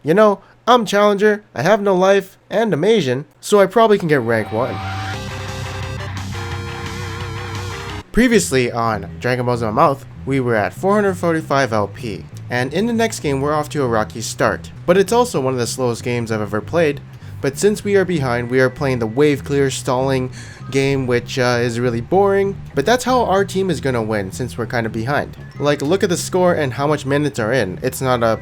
You know, I'm Challenger, I have no life, and I'm Asian, so I probably can get rank 1. Previously on Dragon Balls in My Mouth, we were at 445 LP, and in the next game we're off to a rocky start. But it's also one of the slowest games I've ever played, but since we are behind, we are playing the wave clear stalling game, which is really boring, but that's how our team is gonna win since we're kind of behind. Like, look at the score and how much minutes are in. It's not a,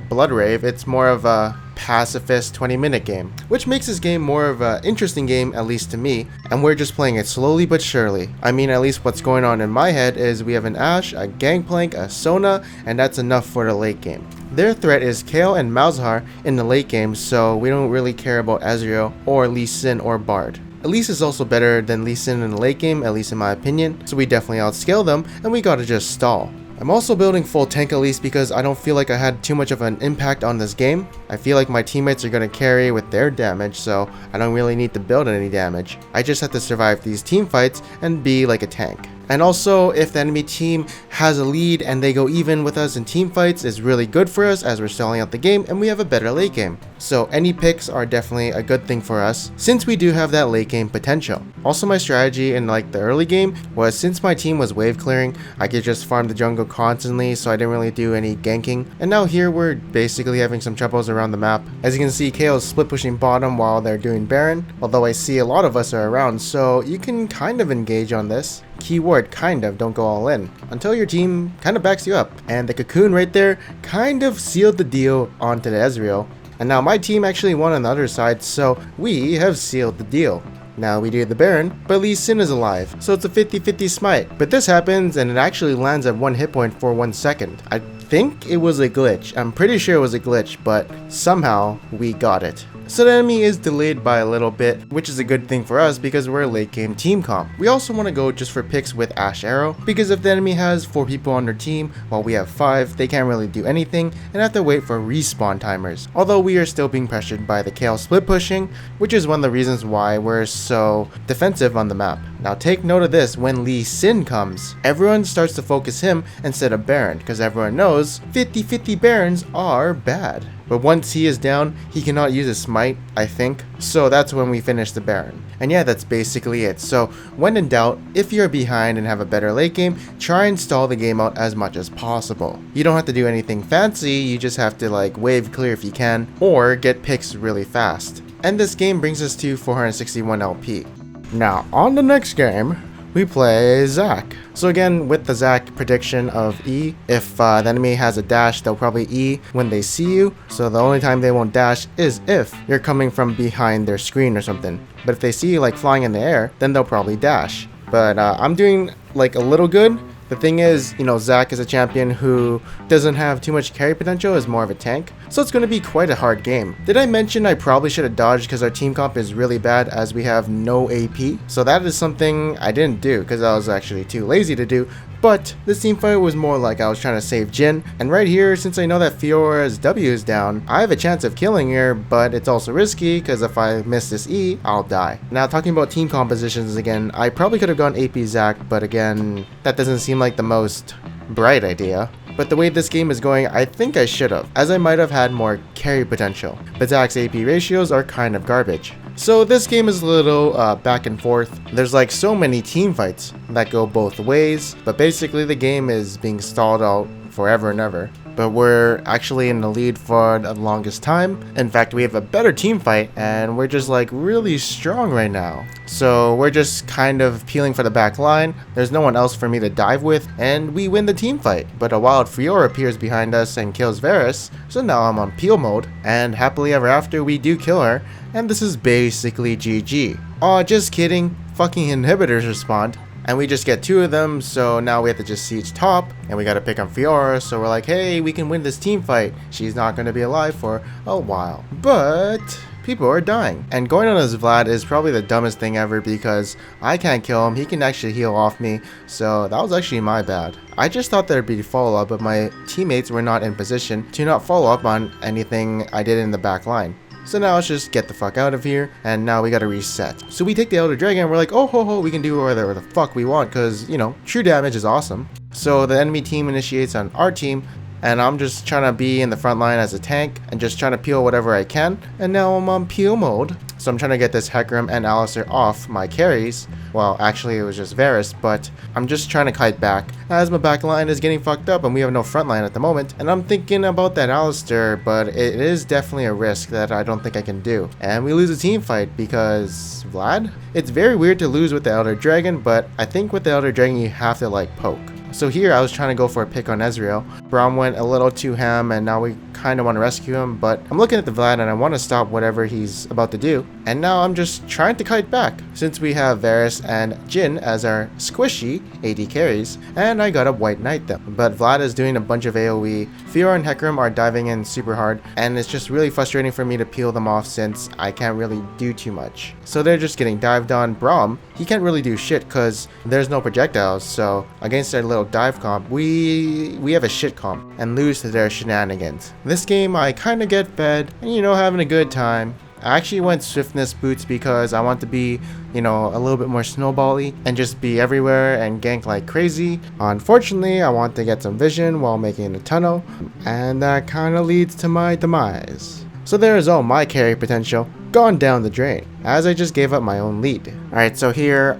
blood rave, it's more of a pacifist 20-minute game, which makes this game more of an interesting game, at least to me, and we're just playing it slowly but surely. I mean, at least what's going on in my head is we have an Ash, a Gangplank, a Sona, and that's enough for the late game. Their threat is Kale and Malzahar in the late game, so we don't really care about Ezreal or Lee Sin or Bard. Elise is also better than Lee Sin in the late game, at least in my opinion, so we definitely outscale them, and we gotta just stall. I'm also building full tank Elise because I don't feel like I had too much of an impact on this game. I feel like my teammates are gonna carry with their damage, so I don't really need to build any damage. I just have to survive these team fights and be like a tank. And also, if the enemy team has a lead and they go even with us in team fights, is really good for us as we're stalling out the game and we have a better late game. So any picks are definitely a good thing for us since we do have that late game potential. Also, my strategy in the early game was, since my team was wave clearing, I could just farm the jungle constantly, so I didn't really do any ganking. And now here we're basically having some troubles around the map. As you can see, KO is split pushing bottom while they're doing Baron, although I see a lot of us are around, so you can kind of engage on this. Keyword kind of, don't go all in, until your team kind of backs you up. And the cocoon right there kind of sealed the deal onto the Ezreal. And now my team actually won on the other side, so we have sealed the deal. Now we do the Baron, but Lee Sin is alive, so it's a 50-50 smite. But this happens and it actually lands at 1 hit point for 1 second. I think it was a glitch. I'm pretty sure it was a glitch, but somehow we got it. So the enemy is delayed by a little bit, which is a good thing for us because we're a late game team comp. We also want to go just for picks with Ashe Arrow, because if the enemy has 4 people on their team while we have 5, they can't really do anything and have to wait for respawn timers. Although we are still being pressured by the Kale split pushing, which is one of the reasons why we're so defensive on the map. Now take note of this: when Lee Sin comes, everyone starts to focus him instead of Baron, because everyone knows 50-50 Barons are bad. But once he is down, he cannot use a smite, I think. So that's when we finish the Baron. And yeah, that's basically it. So when in doubt, if you're behind and have a better late game, try and stall the game out as much as possible. You don't have to do anything fancy, you just have to wave clear if you can, or get picks really fast. And this game brings us to 461 LP. Now on the next game, we play Zac. So again, with the Zac prediction of E, if the enemy has a dash, they'll probably E when they see you. So the only time they won't dash is if you're coming from behind their screen or something. But if they see you flying in the air, then they'll probably dash. But I'm doing a little good. The thing is, Zac is a champion who doesn't have too much carry potential, is more of a tank, so it's going to be quite a hard game. Did I mention I probably should have dodged because our team comp is really bad as we have no AP? So that is something I didn't do because I was actually too lazy to do. But this team fight was more like I was trying to save Jhin, and right here, since I know that Fiora's W is down, I have a chance of killing her, but it's also risky because if I miss this E, I'll die. Now talking about team compositions again, I probably could have gone AP Zac, but again, that doesn't seem like the most bright idea. But the way this game is going, I think I should have, as I might have had more carry potential. But Zac's AP ratios are kind of garbage. So this game is a little back and forth. There's so many team fights that go both ways, but basically the game is being stalled out forever and ever. But we're actually in the lead for the longest time. In fact, we have a better team fight and we're just really strong right now. So we're just kind of peeling for the back line. There's no one else for me to dive with and we win the team fight. But a wild Fiora appears behind us and kills Varus. So now I'm on peel mode, and happily ever after we do kill her, and this is basically GG. Aw, just kidding. Fucking inhibitors respond. And we just get 2 of them, so now we have to just siege top, and we gotta pick on Fiora, so we're like, hey, we can win this team fight. She's not gonna be alive for a while. But people are dying. And going on as Vlad is probably the dumbest thing ever because I can't kill him, he can actually heal off me, so that was actually my bad. I just thought there'd be follow-up, but my teammates were not in position to not follow up on anything I did in the back line. So now let's just get the fuck out of here, and now we gotta reset. So we take the Elder Dragon, and we're like, oh ho ho, we can do whatever the fuck we want, because, true damage is awesome. So the enemy team initiates on our team, and I'm just trying to be in the front line as a tank and just trying to peel whatever I can. And now I'm on peel mode. So I'm trying to get this Hecarim and Alistair off my carries. Well, actually it was just Varus, but I'm just trying to kite back as my back line is getting fucked up and we have no front line at the moment. And I'm thinking about that Alistair, but it is definitely a risk that I don't think I can do. And we lose a team fight because Vlad? It's very weird to lose with the Elder Dragon, but I think with the Elder Dragon you have to like poke. So here I was trying to go for a pick on Ezreal. Braum went a little too ham and now we kind of want to rescue him, but I'm looking at the Vlad and I want to stop whatever he's about to do. And now I'm just trying to kite back since we have Varus and Jhin as our squishy AD carries, and I got a White Knight them. But Vlad is doing a bunch of AoE. Fiora and Hecarim are diving in super hard, and it's just really frustrating for me to peel them off since I can't really do too much. So they're just getting dived on. Braum, he can't really do shit because there's no projectiles, so against their little dive comp, we have a shit comp and lose to their shenanigans. This game I kind of get fed and having a good time. I actually went swiftness boots because I want to be, a little bit more snowbally and just be everywhere and gank like crazy. Unfortunately, I want to get some vision while making a tunnel, and that kind of leads to my demise. So there is all my carry potential gone down the drain as I just gave up my own lead. Alright, so here,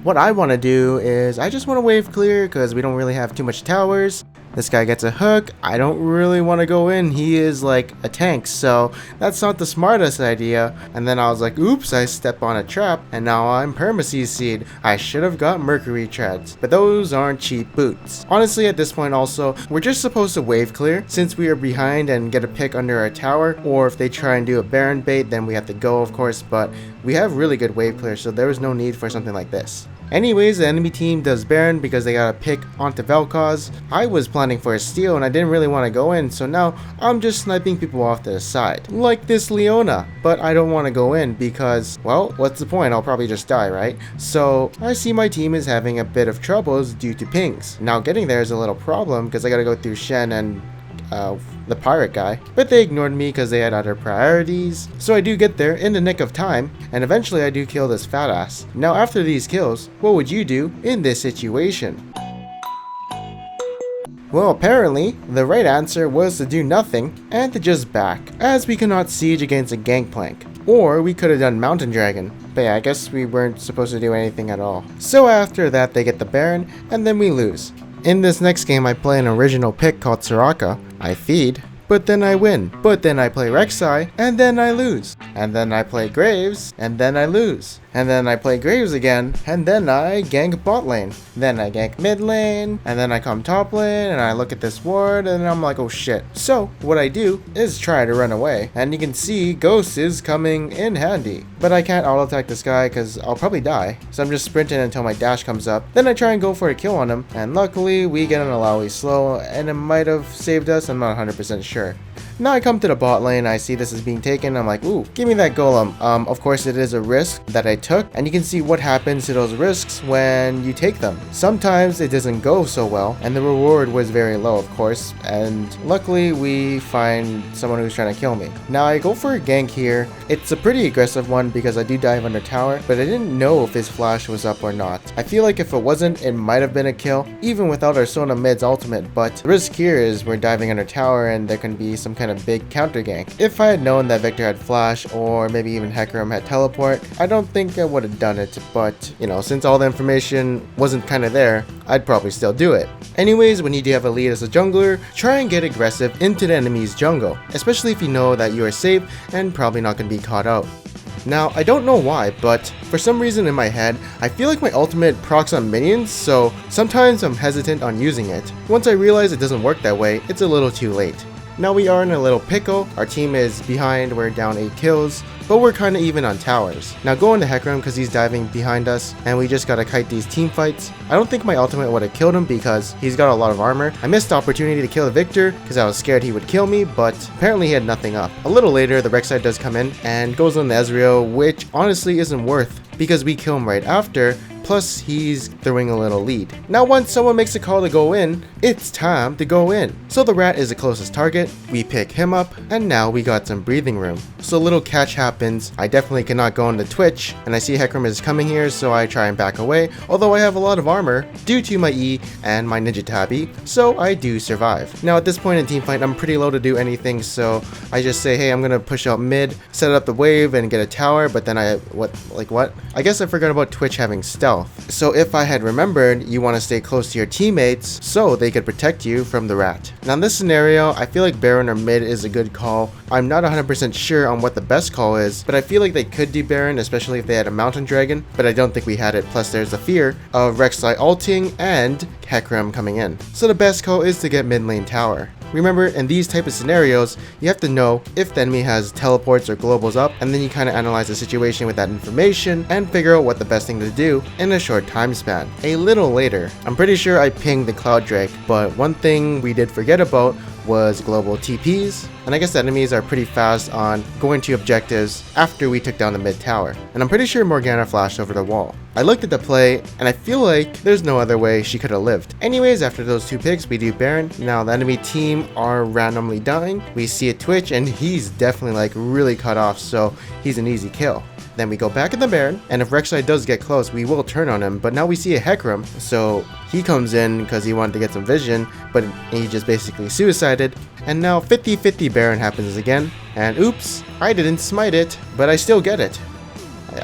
what I want to do is I just want to wave clear because we don't really have too much towers. This guy gets a hook. I don't really want to go in. He is like a tank, so that's not the smartest idea. And then I was like, oops, I step on a trap, and now I'm perma-CC'd. I should have got Mercury treads, but those aren't cheap boots. Honestly, at this point also, we're just supposed to wave clear since we are behind and get a pick under our tower, or if they try and do a Baron bait, then we have to go, of course, but we have really good wave clear, so there was no need for something like this. Anyways, the enemy team does Baron because they got a pick onto Vel'Koz. I was planning for a steal and I didn't really want to go in, so now I'm just sniping people off to the side. Like this Leona, but I don't want to go in because, well, what's the point? I'll probably just die, right? So I see my team is having a bit of troubles due to pings. Now getting there is a little problem because I gotta go through Shen and the pirate guy, but they ignored me because they had other priorities. So I do get there in the nick of time, and eventually I do kill this fat ass. Now after these kills, what would you do in this situation? Well, apparently, the right answer was to do nothing and to just back, as we cannot siege against a gangplank. Or we could have done Mountain Dragon, but yeah, I guess we weren't supposed to do anything at all. So after that they get the Baron, and then we lose. In this next game I play an original pick called Soraka. I feed, but then I win. But then I play Rek'Sai, and then I lose. And then I play Graves, and then I lose. And then I play Graves again, and then I gank bot lane. Then I gank mid lane, and then I come top lane, and I look at this ward, and I'm like, oh shit. So, what I do is try to run away, and you can see Ghost is coming in handy. But I can't auto attack this guy, because I'll probably die. So I'm just sprinting until my dash comes up. Then I try and go for a kill on him, and luckily we get an Alawi slow, and it might have saved us, I'm not 100% sure. Now I come to the bot lane, I see this is being taken, I'm like, ooh, give me that golem. Of course it is a risk that I took, and you can see what happens to those risks when you take them. Sometimes it doesn't go so well, and the reward was very low, of course, and luckily we find someone who's trying to kill me. Now I go for a gank here. It's a pretty aggressive one because I do dive under tower, but I didn't know if his flash was up or not. I feel like if it wasn't, it might have been a kill, even without our Sona mid's ultimate, but the risk here is we're diving under tower and there can be some kind of big counter gank. If I had known that Victor had flash, or maybe even Hecarim had teleport, I don't think I would have done it, but since all the information wasn't kind of there, I'd probably still do it. Anyways, when you do have a lead as a jungler, try and get aggressive into the enemy's jungle, especially if you know that you are safe and probably not going to be caught out. Now, I don't know why, but for some reason in my head, I feel like my ultimate procs on minions, so sometimes I'm hesitant on using it. Once I realize it doesn't work that way, it's a little too late. Now we are in a little pickle. Our team is behind, we're down 8 kills, but we're kinda even on towers. Now go into Hecarim because he's diving behind us, and we just gotta kite these team fights. I don't think my ultimate would have killed him because he's got a lot of armor. I missed the opportunity to kill the Victor because I was scared he would kill me, but apparently he had nothing up. A little later, the Rek'Sai does come in and goes on the Ezreal, which honestly isn't worth because we kill him right after, plus he's throwing a little lead. Now once someone makes a call to go in, it's time to go in. So the rat is the closest target, we pick him up, and now we got some breathing room. So a little catch happens, I definitely cannot go into Twitch, and I see Hecarim is coming here, so I try and back away, although I have a lot of armor due to my E and my ninja tabi, so I do survive. Now at this point in teamfight, I'm pretty low to do anything, so I just say, hey, I'm gonna push out mid, set up the wave, and get a tower, but then what? I guess I forgot about Twitch having stealth. So if I had remembered, you want to stay close to your teammates, so they could protect you from the rat. Now in this scenario, I feel like Baron or mid is a good call. I'm not 100% sure on what the best call is, but I feel like they could do Baron, especially if they had a mountain dragon, but I don't think we had it, plus there's the fear of Rek'Sai ulting and Hecarim coming in. So the best call is to get mid lane tower. Remember, in these type of scenarios, you have to know if the enemy has teleports or globals up, and then you kind of analyze the situation with that information and figure out what the best thing to do in a short time span. A little later, I'm pretty sure I pinged the Cloud Drake, but one thing we did forget about was global TPs, and I guess the enemies are pretty fast on going to objectives after we took down the mid tower, and I'm pretty sure Morgana flashed over the wall. I looked at the play, and I feel like there's no other way she could have lived. Anyways, after those two picks, we do Baron. Now the enemy team are randomly dying. We see a Twitch, and he's definitely like really cut off, so he's an easy kill. Then we go back in the Baron, and if Rek'Sai does get close, we will turn on him, but now we see a Hecarim, so he comes in because he wanted to get some vision, but he just basically suicided, and now 50-50 Baron happens again, and oops, I didn't smite it, but I still get it.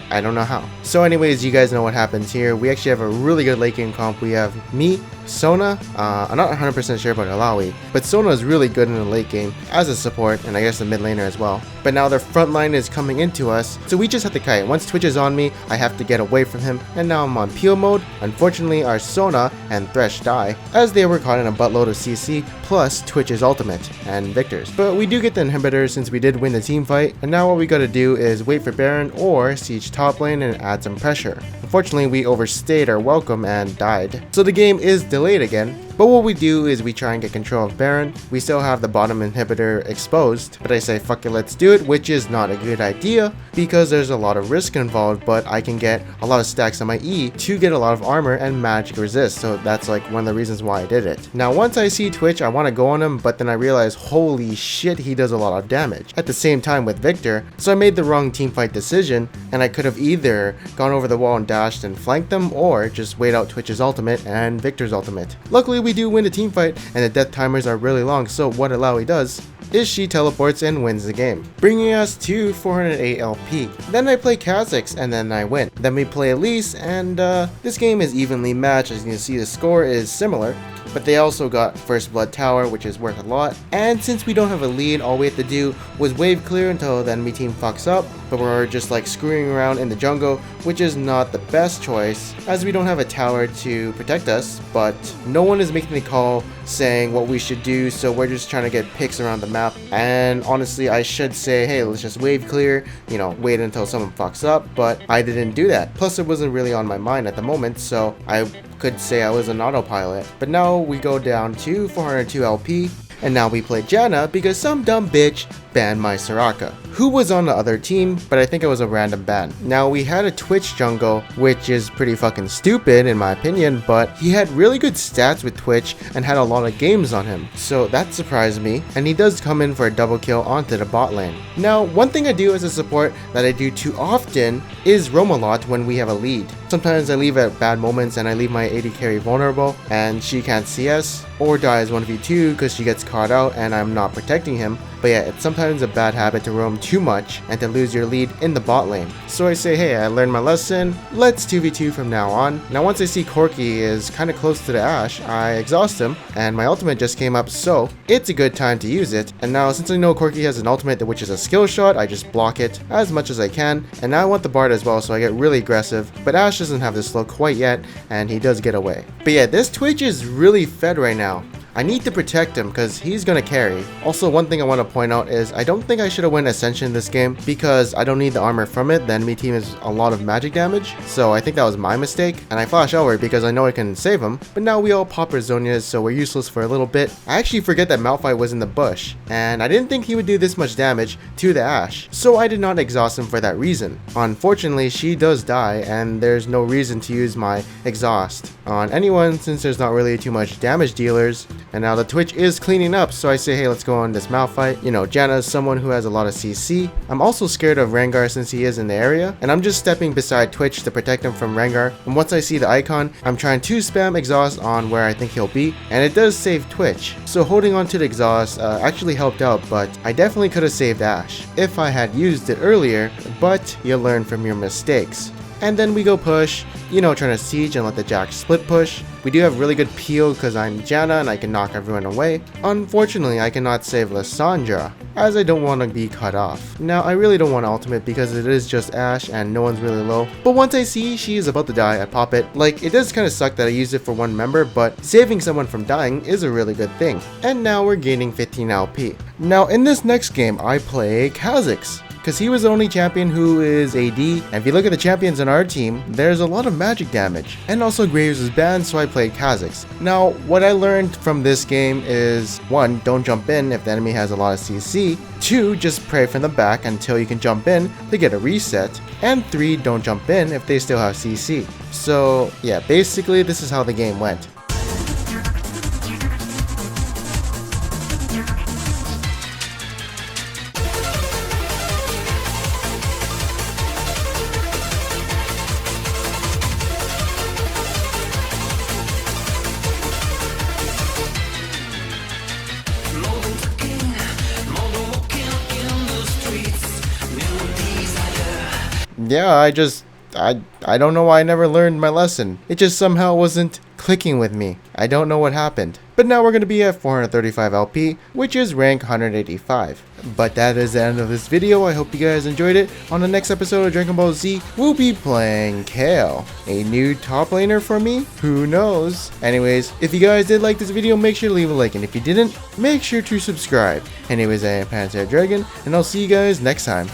I don't know how. So anyways, you guys know what happens here. We actually have a really good late game comp. We have me, Sona, I'm not 100% sure about Alawi, but Sona is really good in the late game as a support, and I guess the mid laner as well. But now their front line is coming into us, so we just have to kite. Once Twitch is on me, I have to get away from him, and now I'm on peel mode. Unfortunately, our Sona and Thresh die, as they were caught in a buttload of CC, plus Twitch's ultimate, and Victor's. But we do get the inhibitor since we did win the team fight, and now what we gotta do is wait for Baron or siege top lane and add some pressure. Unfortunately, we overstayed our welcome and died. So the game is delayed again, but what we do is we try and get control of Baron. We still have the bottom inhibitor exposed, but I say fuck it, let's do it, which is not a good idea because there's a lot of risk involved, but I can get a lot of stacks on my E to get a lot of armor and magic resist, so that's like one of the reasons why I did it. Now once I see Twitch, I want to go on him, but then I realize holy shit, he does a lot of damage at the same time with Victor, so I made the wrong teamfight decision, and I could have either gone over the wall and dashed and flanked them, or just wait out Twitch's ultimate and Victor's ultimate. Luckily we do win the team fight, and the death timers are really long, so what Alawi does is she teleports and wins the game, bringing us to 408 LP. Then I play KHA'ZIX and then I win. Then we play Elise, and this game is evenly matched. As you can see, the score is similar, but they also got First Blood Tower, which is worth a lot. And since we don't have a lead, all we had to do was wave clear until the enemy team fucks up, but we're just like screwing around in the jungle, which is not the best choice, as we don't have a tower to protect us, but no one is making the call saying what we should do, so we're just trying to get picks around the map. And honestly, I should say, hey, let's just wave clear, you know, wait until someone fucks up, but I didn't do that. Plus it wasn't really on my mind at the moment, so I could say I was an autopilot. But now we go down to 402 LP, and now we play Janna because some dumb bitch banned my Soraka, who was on the other team, but I think it was a random ban. Now we had a Twitch jungle, which is pretty fucking stupid in my opinion, but he had really good stats with Twitch and had a lot of games on him, so that surprised me, and he does come in for a double kill onto the bot lane. Now one thing I do as a support that I do too often is roam a lot when we have a lead. Sometimes I leave at bad moments and I leave my AD carry vulnerable and she can't CS, or dies 1v2 because she gets caught out and I'm not protecting him. But yeah, it's sometimes a bad habit to roam too much and to lose your lead in the bot lane. So I say, hey, I learned my lesson, let's 2v2 from now on. Now once I see Corki is kind of close to the Ashe, I exhaust him, and my ultimate just came up, so it's a good time to use it. And now since I know Corki has an ultimate which is a skill shot, I just block it as much as I can. And now I want the Bard as well, so I get really aggressive, but Ashe doesn't have this slow quite yet, and he does get away. But yeah, this Twitch is really fed right now. I need to protect him because he's gonna carry. Also, one thing I want to point out is I don't think I should have went Ascension this game because I don't need the armor from it. The enemy team is a lot of magic damage, so I think that was my mistake. And I flash over because I know I can save him, but now we all pop our Zonias, so we're useless for a little bit. I actually forget that Malphite was in the bush, and I didn't think he would do this much damage to the Ashe, so I did not exhaust him for that reason. Unfortunately, she does die, and there's no reason to use my exhaust on anyone since there's not really too much damage dealers. And now the Twitch is cleaning up, so I say, hey, let's go on this Malphite. You know, Janna is someone who has a lot of CC. I'm also scared of Rengar since he is in the area, and I'm just stepping beside Twitch to protect him from Rengar. And once I see the icon, I'm trying to spam exhaust on where I think he'll be, and it does save Twitch. So holding on to the exhaust actually helped out, but I definitely could have saved Ashe if I had used it earlier, but you learn from your mistakes. And then we go push, you know, trying to siege and let the Jack split push. We do have really good peel because I'm Janna and I can knock everyone away. Unfortunately, I cannot save Lissandra, as I don't want to be cut off. Now, I really don't want ultimate because it is just Ashe and no one's really low. But once I see she is about to die, I pop it. Like, it does kind of suck that I used it for one member, but saving someone from dying is a really good thing. And now we're gaining 15 LP. Now, in this next game, I play KHA'ZIX, because he was the only champion who is AD, and if you look at the champions on our team, there's a lot of magic damage. And also Graves is banned, so I played KHA'ZIX. Now, what I learned from this game is 1. Don't jump in if the enemy has a lot of CC. 2. Just pray from the back until you can jump in to get a reset. And 3. Don't jump in if they still have CC. So yeah, basically this is how the game went. Yeah, I don't know why I never learned my lesson. It just somehow wasn't clicking with me. I don't know what happened. But now we're going to be at 435 LP, which is rank 185. But that is the end of this video. I hope you guys enjoyed it. On the next episode of Dragon Ball Z, we'll be playing Kale. A new top laner for me? Who knows? Anyways, if you guys did like this video, make sure to leave a like. And if you didn't, make sure to subscribe. Anyways, I am Panzer Dragon, and I'll see you guys next time.